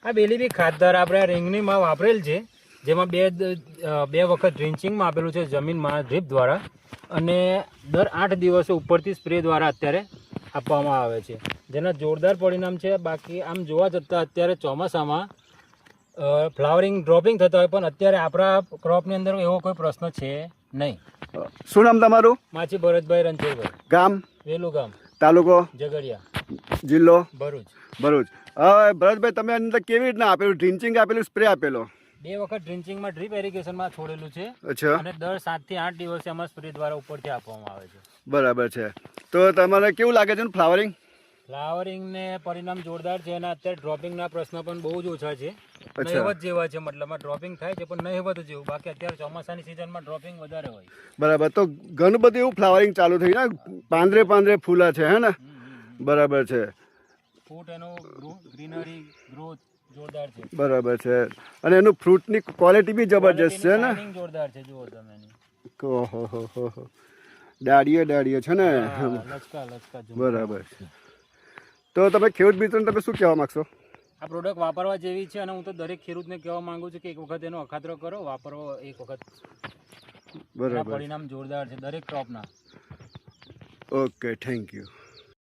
આ બેલી બી ખાતર આપણે રીંગણીમાં વાપરેલ છે, જેમાં બે વખત ડ્રિન્ચિંગમાં આપેલું છે જમીનમાં ડ્રીપ દ્વારા, અને દર 8 દિવસે ઉપરથી સ્પ્રે દ્વારા અત્યારે આપવામાં આવે છે, જેના જોરદાર પરિણામ છે. બાકી આમ જોવા જતાં અત્યારે ચોમાસામાં ફ્લાવરિંગ ડ્રોપિંગ થતા હોય, પણ અત્યારે આપણા ક્રોપની અંદર એવો કોઈ પ્રશ્ન છે નહીં. શું નામ તમારું? માછી ભરતભાઈ રણછોડભાઈ. ગામ? વેલું ગામ, તાલુકો? ઝઘડિયા, જિલ્લો? ભરૂચ. ભરૂચ. હવે ભરતભાઈ, તમે આની અંદર કેવી રીતના આપેલું? ડ્રિન્ચિંગ આપેલું, સ્પ્રે આપેલો? 2 વખત ડ્રિન્ચિંગમાં ડ્રીપ એરિગેશનમાં છોડેલું છે. અચ્છા. અને દર 7 થી 8 દિવસે આમાં સ્પ્રે દ્વારા ઉપરથી આપવામાં આવે છે. બરાબર છે. તો તમારે કેવું લાગે છે ફ્લાવરિંગ? ફ્લાવરિંગને પરિણામ જોરદાર છે, અને અત્યારે ડ્રોપિંગના પ્રશ્ન પણ બહુ જ ઓછા છે. અચ્છા. નહીવત જેવા છે, મતલબમાં ડ્રોપિંગ થાય છે પણ નહીવત જેવું. બાકી અત્યારે ચોમાસાની સિઝનમાં ડ્રોપિંગ વધારે હોય. બરાબર. તો ઘણું બધું એવું ફ્લાવરિંગ ચાલુ થયું ને, પાંદરે ફૂલા છે, હે ને? બરાબર છે. ફૂટ એનો ગ્રીનરી ગ્રોથ જોરદાર છે. બરાબર છે. અને એનું ફ્રૂટની ક્વોલિટી બી જબરજસ્ત છે ને? જોરદાર છે. જુઓ તમે એની. ઓહો, ડાળીએ છે ને? લચકા. બરાબર છે. તો તમે ખેડૂત મિત્રોને તમે શું કહેવા માંગશો? આ પ્રોડક્ટ વાપરવા જેવી છે, અને હું તો દરેક ખેડૂતને કહેવા માંગુ છું કે એક વખત એનો અખાતરો કરો, વાપરવો એક વખત. બરાબર. પરિણામ જોરદાર છે દરેક ક્રોપના. Okay, thank you.